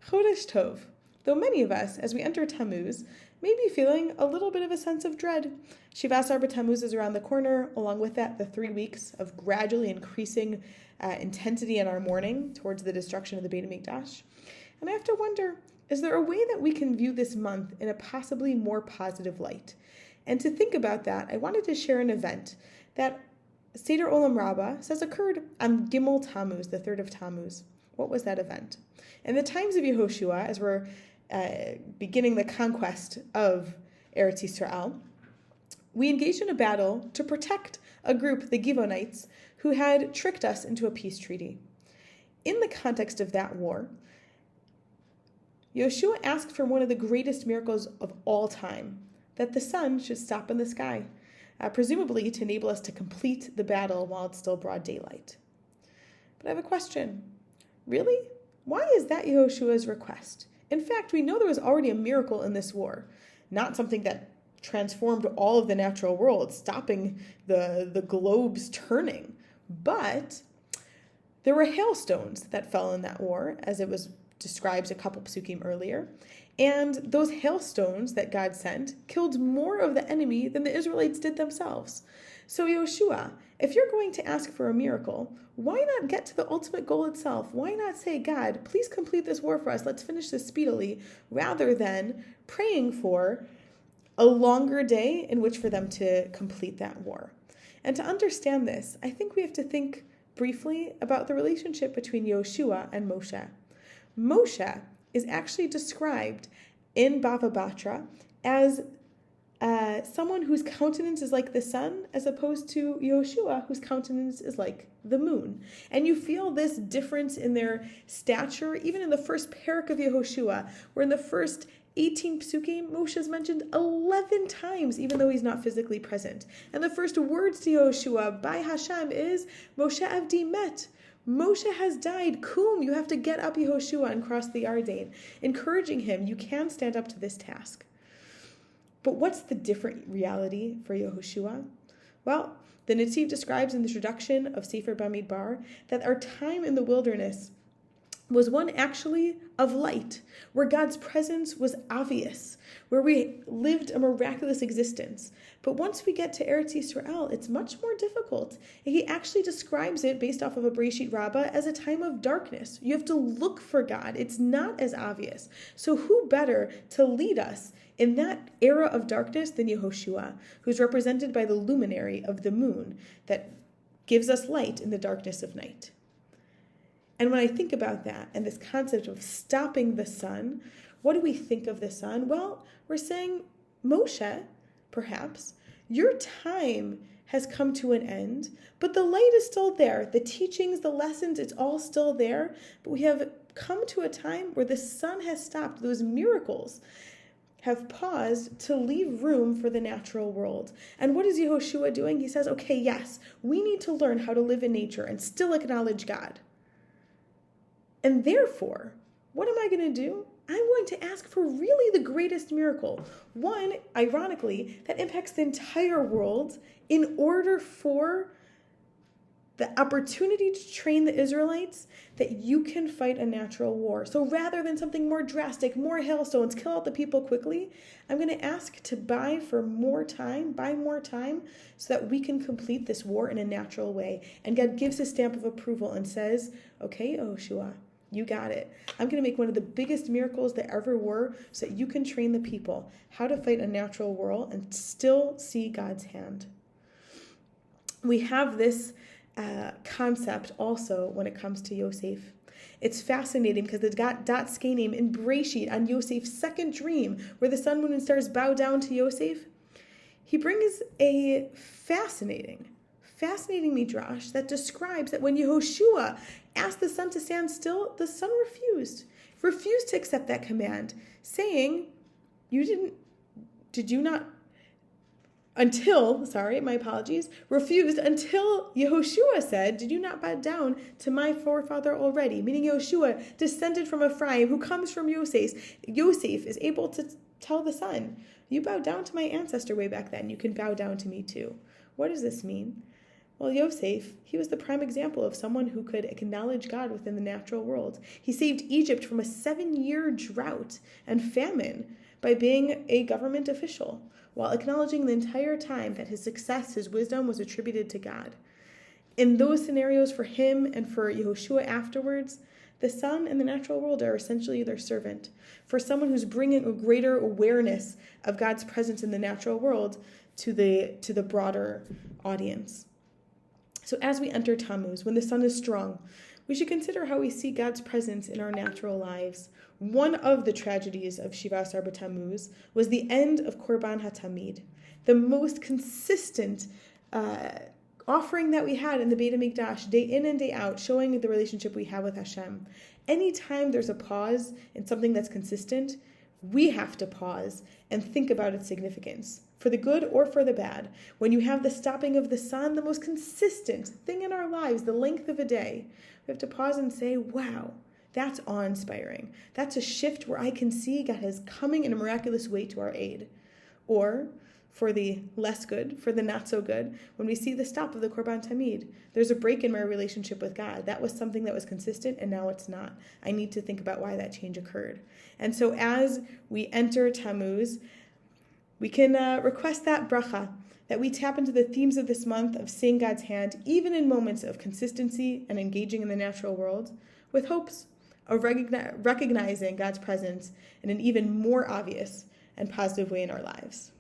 Chodesh Tov. Though many of us, as we enter Tammuz, may be feeling a little bit of a sense of dread. Shivasar Tammuz is around the corner. Along with that, the 3 weeks of gradually increasing intensity in our mourning towards the destruction of the Beit HaMikdash. And I have to wonder, is there a way that we can view this month in a possibly more positive light? And to think about that, I wanted to share an event that Seder Olam Rabbah says occurred on Gimel Tammuz, the 3rd of Tammuz. What was that event? In the times of Yehoshua, as we're beginning the conquest of Eretz Yisrael, we engaged in a battle to protect a group, the Givonites, who had tricked us into a peace treaty. In the context of that war, Yeshua asked for one of the greatest miracles of all time, that the sun should stop in the sky, presumably to enable us to complete the battle while it's still broad daylight. But I have a question. Really? Why is that Yehoshua's request? In fact, we know there was already a miracle in this war, not something that transformed all of the natural world, stopping the globes turning. But there were hailstones that fell in that war, as it was described a couple psukim earlier. And those hailstones that God sent killed more of the enemy than the Israelites did themselves. So Yeshua, if you're going to ask for a miracle, why not get to the ultimate goal itself? Why not say, God, please complete this war for us. Let's finish this speedily, rather than praying for a longer day in which for them to complete that war. And to understand this, I think we have to think briefly about the relationship between Yeshua and Moshe. Moshe is actually described in Bava Batra as someone whose countenance is like the sun, as opposed to Yeshua, whose countenance is like the moon. And you feel this difference in their stature, even in the first parak of Yehoshua, where in the first 18 psukim, Moshe is mentioned 11 times, even though he's not physically present. And the first words to Yehoshua by Hashem is, Moshe Avdi met. Moshe has died. Kum, you have to get up, Yehoshua, and cross the Yarden, encouraging him, you can stand up to this task. But what's the different reality for Yehoshua? Well, the Netziv describes in the introduction of Sefer Bamidbar that our time in the wilderness was one actually of light, where God's presence was obvious, where we lived a miraculous existence. But once we get to Eretz Yisrael, it's much more difficult. He actually describes it, based off of a Bereshit Rabbah, as a time of darkness. You have to look for God. It's not as obvious. So who better to lead us in that era of darkness than Yehoshua, who's represented by the luminary of the moon that gives us light in the darkness of night? And when I think about that and this concept of stopping the sun, what do we think of the sun? Well, we're saying, Moshe, perhaps, your time has come to an end, but the light is still there. The teachings, the lessons, it's all still there. But we have come to a time where the sun has stopped. Those miracles have paused to leave room for the natural world. And what is Yehoshua doing? He says, okay, yes, we need to learn how to live in nature and still acknowledge God. And therefore, what am I going to do? I'm going to ask for really the greatest miracle. One, ironically, that impacts the entire world in order for the opportunity to train the Israelites that you can fight a natural war. So rather than something more drastic, more hailstones, kill out the people quickly, I'm going to ask to buy more time, so that we can complete this war in a natural way. And God gives his stamp of approval and says, okay, Yehoshua, you got it. I'm going to make one of the biggest miracles that ever were so that you can train the people how to fight a natural war and still see God's hand. We have this concept also when it comes to Yosef. It's fascinating because the dot skenim in Bereshit on Yosef's second dream, where the sun, moon, and stars bow down to Yosef, he brings a fascinating midrash that describes that when Yehoshua asked the sun to stand still, the sun refused to accept that command, saying, refused until Yehoshua said, did you not bow down to my forefather already? Meaning Yehoshua, descended from Ephraim, who comes from Yosef. Yosef is able to tell the sun, you bowed down to my ancestor way back then, you can bow down to me too. What does this mean? Well, Yosef, he was the prime example of someone who could acknowledge God within the natural world. He saved Egypt from a 7-year drought and famine by being a government official, while acknowledging the entire time that his success, his wisdom was attributed to God. In those scenarios, for him and for Yehoshua afterwards, the sun and the natural world are essentially their servant. For someone who's bringing a greater awareness of God's presence in the natural world to the broader audience. So as we enter Tammuz, when the sun is strong, we should consider how we see God's presence in our natural lives. One of the tragedies of Shiva Asar B'Tammuz was the end of Korban HaTamid, the most consistent offering that we had in the Beit HaMikdash, day in and day out, showing the relationship we have with Hashem. Anytime there's a pause in something that's consistent, we have to pause and think about its significance, for the good or for the bad. When you have the stopping of the sun, the most consistent thing in our lives, the length of a day, we have to pause and say, wow, that's awe-inspiring. That's a shift where I can see God is coming in a miraculous way to our aid. Or, for the less good, for the not so good, when we see the stop of the Korban Tamid, there's a break in my relationship with God. That was something that was consistent and now it's not. I need to think about why that change occurred. And so as we enter Tammuz, we can request that bracha, that we tap into the themes of this month of seeing God's hand, even in moments of consistency and engaging in the natural world, with hopes of recognizing God's presence in an even more obvious and positive way in our lives.